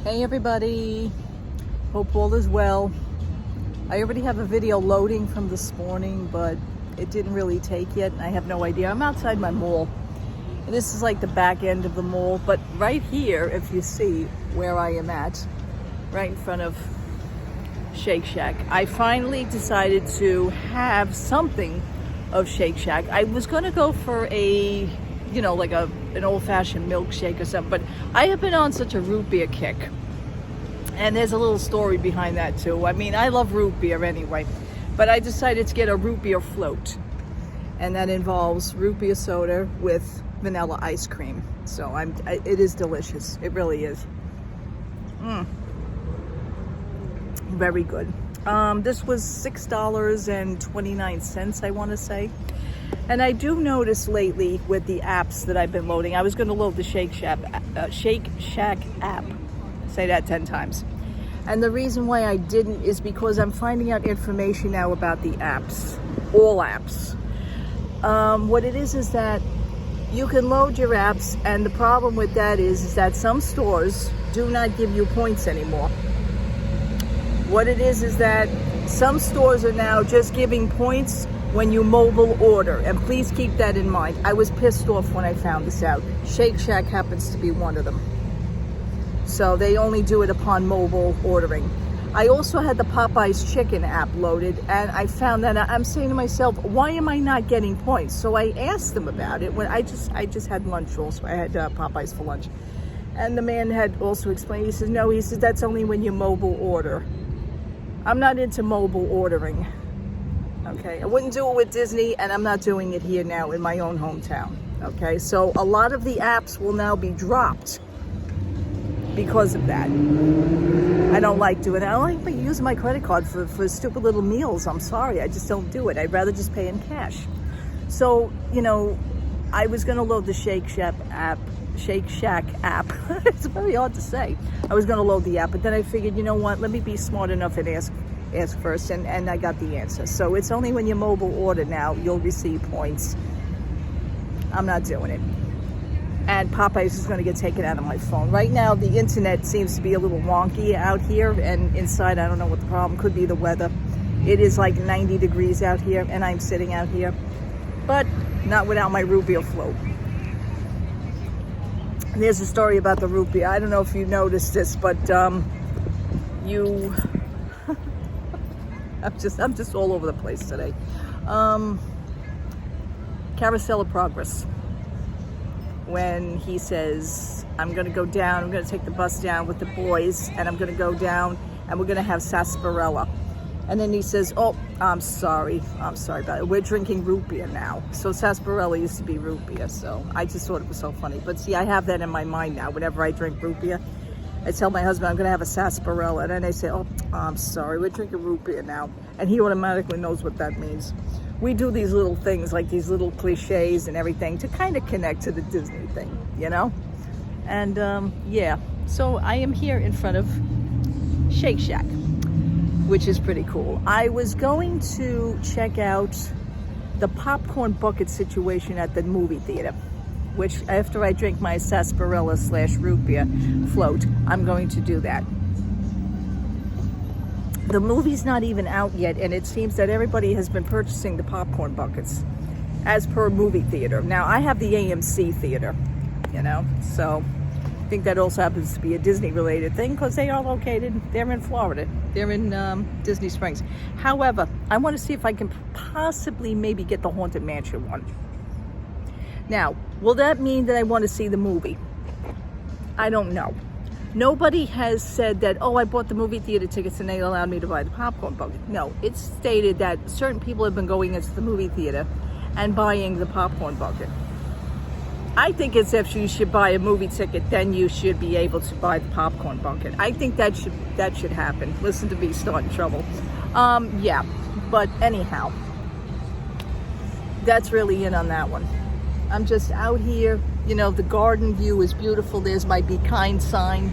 Hey everybody, hope all is well. I already have a video loading from this morning, but it didn't really take yet. I have no idea. I'm outside my mall. And this is like the back end of the mall, but right here, if you see where I am at, right in front of Shake Shack, I finally decided to have something of Shake Shack. I was gonna go for a, like an old-fashioned milkshake or something, but I have been on such a root beer kick. And there's a little story behind that too. I mean, I love root beer anyway, but I decided to get a root beer float. And that involves root beer soda with vanilla ice cream. So it is delicious. It really is. Very good. This was $6.29, I want to say. And I do notice lately with the apps that I've been loading, I was going to load the Shake Shack app. Say that 10 times. And the reason why I didn't is because I'm finding out information now about the apps, all apps. What it is that you can load your apps, and the problem with that is that some stores do not give you points anymore. What it is that some stores are now just giving points when you mobile order, and please keep that in mind. I was pissed off when I found this out. Shake Shack happens to be one of them. So they only do it upon mobile ordering. I also had the Popeyes chicken app loaded, and I found that I'm saying to myself, why am I not getting points? So I asked them about it when I just had lunch also. I had Popeyes for lunch. And the man had also explained, he said, no, he said, that's only when you mobile order. I'm not into mobile ordering. Okay, I wouldn't do it with Disney, and I'm not doing it here now in my own hometown. Okay, so a lot of the apps will now be dropped because of that. I don't like doing it. I don't like using my credit card for stupid little meals. I'm sorry, I just don't do it. I'd rather just pay in cash. So, I was gonna load the Shake Shack app. It's very hard to say. I was gonna load the app, but then I figured, you know what, let me be smart enough and ask first, and I got the answer. So it's only when you mobile order now, you'll receive points. I'm not doing it. And Popeyes is going to get taken out of my phone. Right now, the internet seems to be a little wonky out here, and inside, I don't know what the problem could be. The weather. It is like 90 degrees out here, and I'm sitting out here, but not without my root beer float. And there's a story about the root beer. I don't know if you noticed this, but I'm just all over the place today. Carousel of Progress. When he says, I'm going to go down, I'm going to take the bus down with the boys, and I'm going to go down, and we're going to have sarsaparilla. And then he says, oh, I'm sorry about it. We're drinking root beer now. So sarsaparilla used to be root beer, so I just thought it was so funny. But see, I have that in my mind now. Whenever I drink root beer, I tell my husband I'm going to have a sarsaparilla, and then they say, oh, I'm sorry, we're drinking root beer now. And he automatically knows what that means. We do these little things, like these little cliches and everything, to kind of connect to the Disney thing, And yeah, so I am here in front of Shake Shack, which is pretty cool. I was going to check out the popcorn bucket situation at the movie theater, which after I drink my sarsaparilla / root beer float, I'm going to do that. The movie's not even out yet, and it seems that everybody has been purchasing the popcorn buckets as per movie theater. Now, I have the AMC theater, so I think that also happens to be a Disney-related thing because they are located, they're in Florida. They're in Disney Springs. However, I want to see if I can possibly maybe get the Haunted Mansion one. Now, will that mean that I want to see the movie? I don't know. Nobody has said that, oh, I bought the movie theater tickets and they allowed me to buy the popcorn bucket. No, it's stated that certain people have been going into the movie theater and buying the popcorn bucket. I think it's if you should buy a movie ticket, then you should be able to buy the popcorn bucket. I think that should happen. Listen to me starting trouble. Yeah, but anyhow, that's really it on that one. I'm just out here. The garden view is beautiful. There's my Be Kind sign.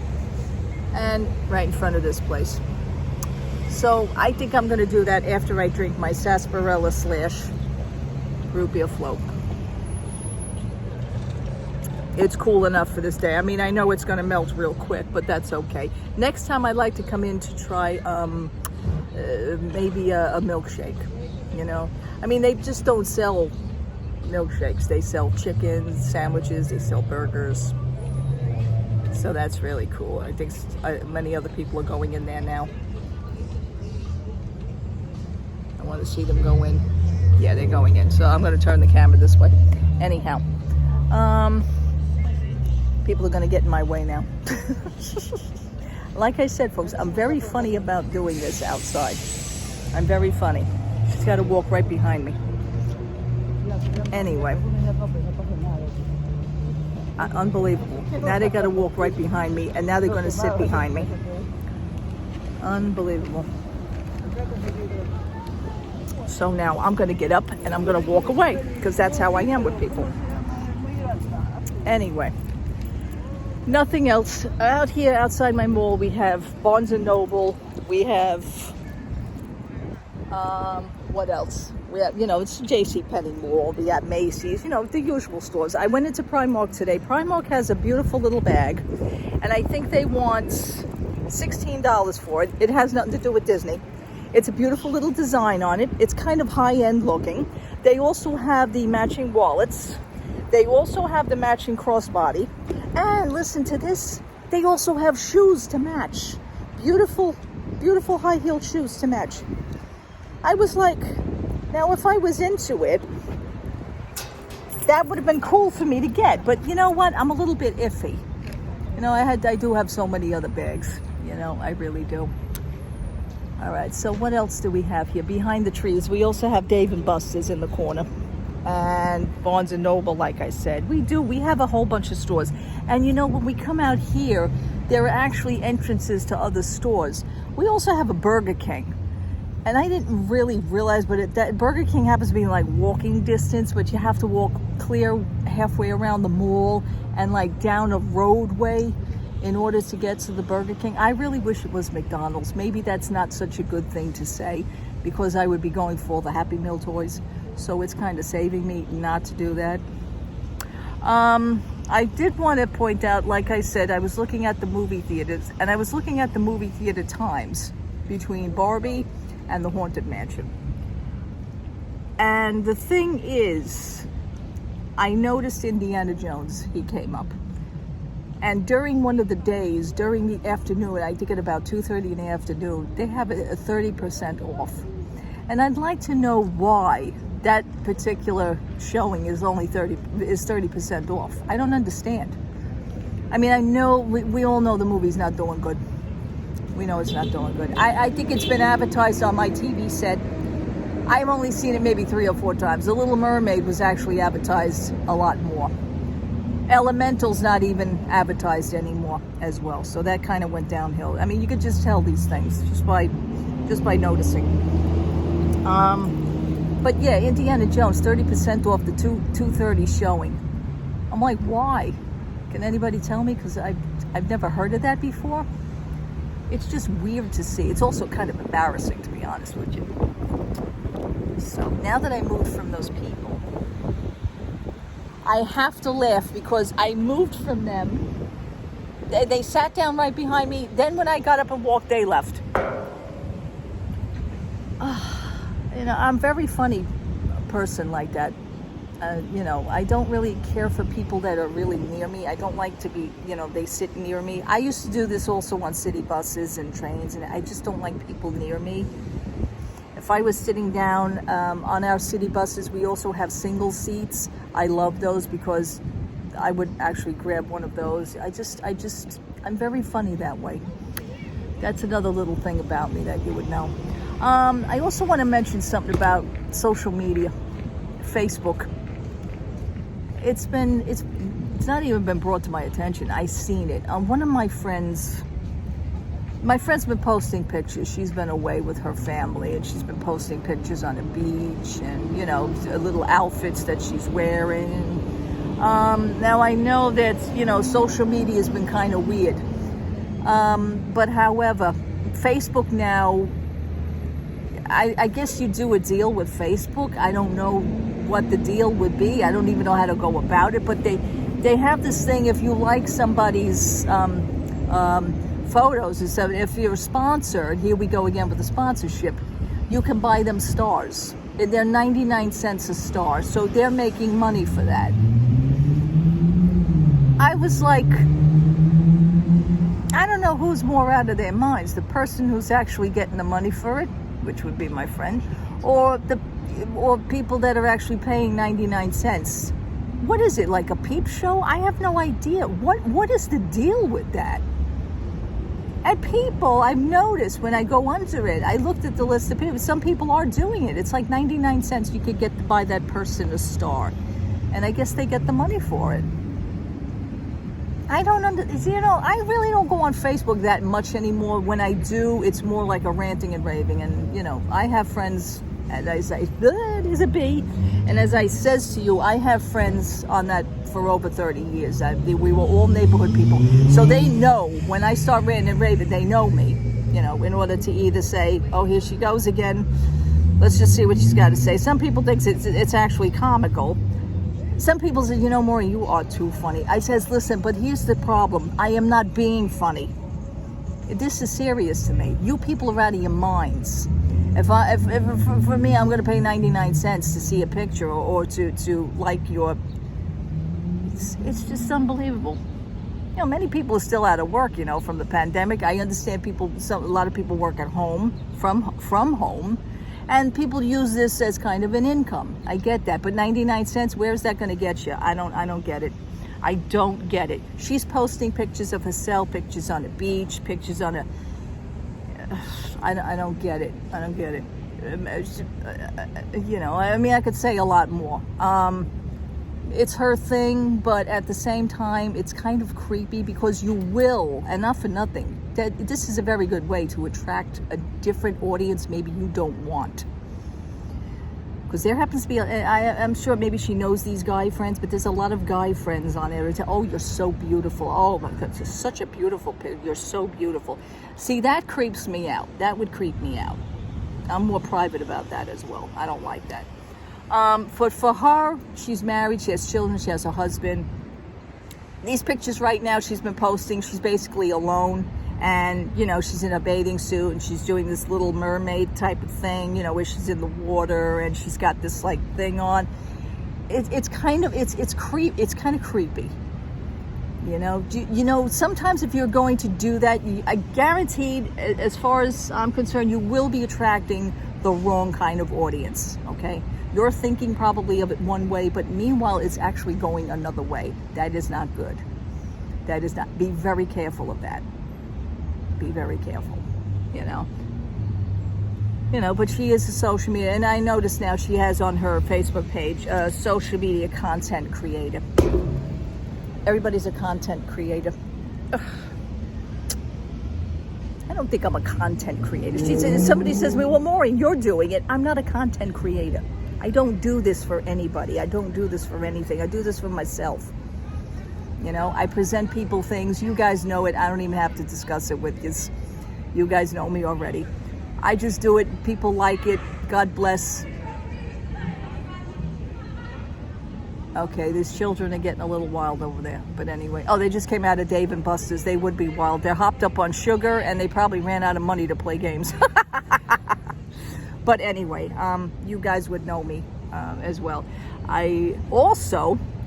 And right in front of this place. So I think I'm going to do that after I drink my sarsaparilla / root beer float. it's cool enough for this day. I mean, I know it's going to melt real quick, but that's okay. Next time I'd like to come in to try maybe a milkshake, you know. I mean, they just don't sell milkshakes. They sell chicken sandwiches, they sell burgers. So that's really cool. I think many other people are going in there now. I want to see them go in. Yeah, they're going in. So I'm going to turn the camera this way. Anyhow, people are going to get in my way now. Like I said, folks, I'm very funny about doing this outside. I'm very funny. She's got to walk right behind me. Anyway. Unbelievable. Now they got to walk right behind me, and now they're going to sit behind me. Unbelievable. So now I'm going to get up and I'm going to walk away, because that's how I am with people. Anyway, nothing else. Out here outside my mall, we have Barnes & Noble. We have, what else? We have, you know, it's JCPenney Mall. We got Macy's, you know, the usual stores. I went into Primark today. Primark has a beautiful little bag, and I think they want $16 for it. It has nothing to do with Disney. It's a beautiful little design on it. It's kind of high-end looking. They also have the matching wallets. They also have the matching crossbody. And listen to this, they also have shoes to match. Beautiful, beautiful high-heeled shoes to match. I was like, now if I was into it, that would have been cool for me to get. But you know what? I'm a little bit iffy. You know, I do have so many other bags. You know, I really do. All right, so what else do we have here? Behind the trees, we also have Dave & Buster's in the corner. And Barnes & Noble, like I said. We have a whole bunch of stores. And you know, when we come out here, there are actually entrances to other stores. We also have a Burger King. And I didn't really realize, but that Burger King happens to be like walking distance, but you have to walk clear halfway around the mall and like down a roadway in order to get to the Burger King. I really wish it was McDonald's. Maybe that's not such a good thing to say, because I would be going for all the Happy Meal toys. So it's kind of saving me not to do that. I did want to point out, like I said, I was looking at the movie theaters, and I was looking at the movie theater times between Barbie and the Haunted Mansion. And the thing is, I noticed Indiana Jones, he came up. And during one of the days, during the afternoon, I think at about 2:30 in the afternoon, they have a 30% off. And I'd like to know why that particular showing is only 30% off. I don't understand. I mean, I know, we all know the movie's not doing good. We know it's not doing good. I think it's been advertised on my TV set. I've only seen it maybe 3 or 4 times. The Little Mermaid was actually advertised a lot more. Elemental's not even advertised anymore as well. So that kind of went downhill. I mean, you could just tell these things just by noticing. But yeah, Indiana Jones, 30% off the 2:30 showing. I'm like, why? Can anybody tell me? Because I've never heard of that before. It's just weird to see. It's also kind of embarrassing, to be honest with you. So now that I moved from those people, I have to laugh because I moved from them. They sat down right behind me. Then when I got up and walked, they left. You know, I'm a very funny person like that. You know, I don't really care for people that are really near me. I don't like to be, you know, they sit near me. I used to do this also on city buses and trains, and I just don't like people near me. If I was sitting down on our city buses, we also have single seats. I love those because I would actually grab one of those. I'm very funny that way. That's another little thing about me that you would know. I also want to mention something about social media, Facebook. It's not even been brought to my attention. I seen it. One of my friends been posting pictures. She's been away with her family, and she's been posting pictures on the beach and, you know, little outfits that she's wearing. Now I know that, you know, social media has been kind of weird. But however, Facebook now, I guess you do a deal with Facebook. I don't know what the deal would be. I don't even know how to go about it, but they have this thing, if you like somebody's photos and stuff, if you're sponsored, here we go again with the sponsorship, you can buy them stars. They're 99 cents a star, so they're making money for that. I was like, I don't know who's more out of their minds, the person who's actually getting the money for it, which would be my friend, or people that are actually paying 99 cents. What is it, like a peep show? I have no idea. What is the deal with that? And people, I've noticed when I go under it, I looked at the list of people, some people are doing it. It's like 99 cents you could get to buy that person a star. And I guess they get the money for it. I don't I really don't go on Facebook that much anymore. When I do, it's more like a ranting and raving. And, I have friends, as I say, there's a B. And as I says to you, I have friends on that for over 30 years. We were all neighborhood people. So they know, when I start ranting and raving, they know me, in order to either say, oh, here she goes again. Let's just see what she's got to say. Some people think it's actually comical. Some people say, Maureen, you are too funny. I says, listen, but here's the problem. I am not being funny. This is serious to me. You people are out of your minds. If for me, I'm going to pay 99 cents to see a picture or to like your... It's just unbelievable. Many people are still out of work, from the pandemic. I understand a lot of people work at home, from home. And people use this as kind of an income. I get that. But 99 cents, where's that going to get you? I don't get it. I don't get it. She's posting pictures of herself, pictures on a beach, pictures on a... I don't get it. I don't get it. I could say a lot more. It's her thing, but at the same time, it's kind of creepy because you will, and not for nothing, that this is a very good way to attract a different audience maybe you don't want. Because there happens to be, I'm sure maybe she knows these guy friends, but there's a lot of guy friends on there. Oh, you're so beautiful. Oh my God, it's such a beautiful picture. You're so beautiful. See, that creeps me out. That would creep me out. I'm more private about that as well. I don't like that. For her, she's married, she has children, she has a husband. These pictures right now she's been posting, she's basically alone. And, she's in a bathing suit and she's doing this little mermaid type of thing, where she's in the water and she's got this like thing on. It's kind of creepy. Sometimes if you're going to do that, I guaranteed, as far as I'm concerned, you will be attracting the wrong kind of audience, okay? You're thinking probably of it one way, but meanwhile, it's actually going another way. That is not good. That is not. Be very careful of that. Be very careful, but she is a social media, and I notice now she has on her Facebook page, social media content creator. Everybody's a content creator. Ugh. I don't think I'm a content creator. Somebody says to me, well, Maureen, you're doing it. I'm not a content creator. I don't do this for anybody. I don't do this for anything. I do this for myself. I present people things. You guys know it. I don't even have to discuss it with you. You guys know me already. I just do it. People like it. God bless. Okay, these children are getting a little wild over there. But anyway. Oh, they just came out of Dave & Buster's. They would be wild. They're hopped up on sugar, and they probably ran out of money to play games. But anyway, you guys would know me as well. I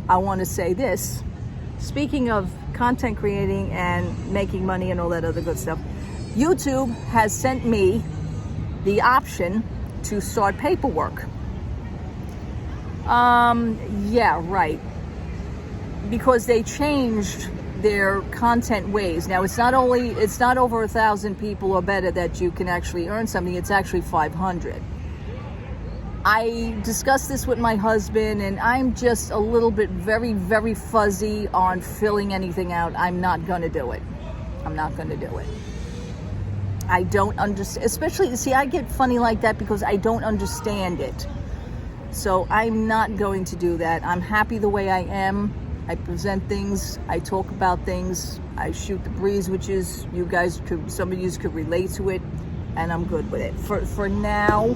want to say this. Speaking of content creating and making money and all that other good stuff, YouTube has sent me the option to start paperwork. Yeah, right. Because they changed their content ways. Now, it's not over 1,000 people or better that you can actually earn something. It's actually 500. I discussed this with my husband, and I'm just a little bit very, very fuzzy on filling anything out. I'm not going to do it. I'm not going to do it. I don't understand, especially, see, I get funny like that because I don't understand it. So I'm not going to do that. I'm happy the way I am. I present things. I talk about things. I shoot the breeze, which is, some of you could relate to it, and I'm good with it. For now,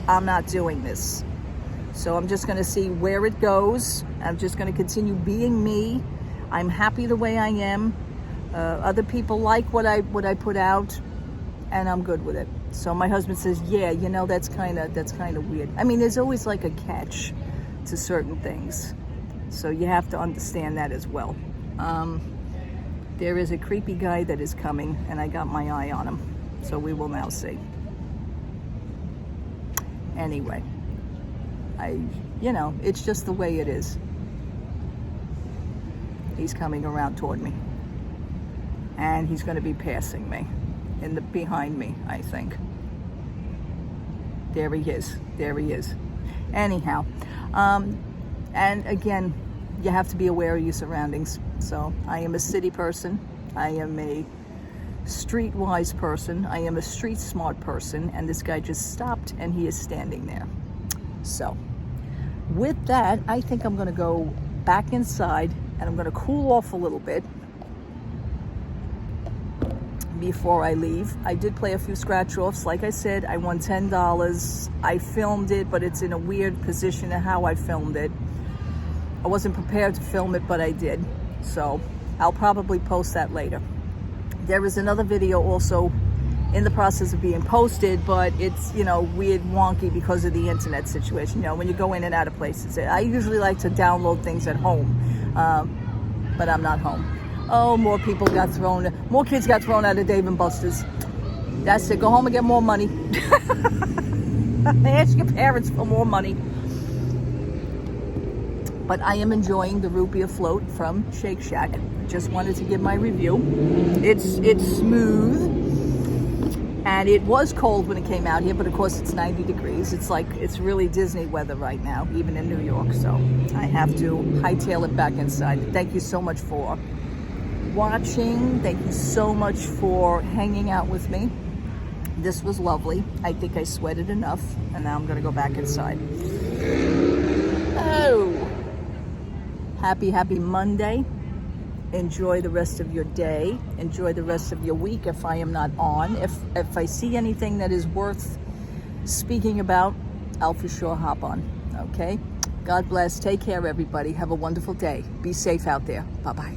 I'm not doing this. So I'm just going to see where it goes. I'm just going to continue being me. I'm happy the way I am. Other people like what I put out, and I'm good with it. So my husband says, yeah, you know, that's kind of weird. I mean, there's always like a catch to certain things. So you have to understand that as well. There is a creepy guy that is coming, and I got my eye on him. So we will now see. Anyway, you know, it's just the way it is. He's coming around toward me. And he's going to be passing me behind me, I think. There he is. There he is. Anyhow, and again, you have to be aware of your surroundings. So I am a city person. I am a streetwise person. I am a street smart person. And this guy just stopped, and he is standing there. So with that, I think I'm going to go back inside, and I'm going to cool off a little bit before I leave. I did play a few scratch offs. Like I said, I won $10. I filmed it, but it's in a weird position of how I filmed it. I wasn't prepared to film it, but I did. So I'll probably post that later. There is another video also in the process of being posted, but it's, you know, weird, wonky because of the internet situation. You know, when you go in and out of places. I usually like to download things at home, but I'm not home. Oh, more kids got thrown out of Dave & Buster's. That's it. Go home and get more money. Ask your parents for more money. But I am enjoying the root beer float from Shake Shack. Just wanted to give my review. It's smooth. And it was cold when it came out here, but of course it's 90 degrees. It's really Disney weather right now, even in New York. So I have to hightail it back inside. Thank you so much for watching. Thank you so much for hanging out with me. This was lovely. I think I sweated enough, and now I'm going to go back inside. Oh, happy Monday. Enjoy the rest of your day. Enjoy the rest of your week if I am not on. If I see anything that is worth speaking about, I'll for sure hop on. Okay? God bless. Take care, everybody. Have a wonderful day. Be safe out there. Bye-bye.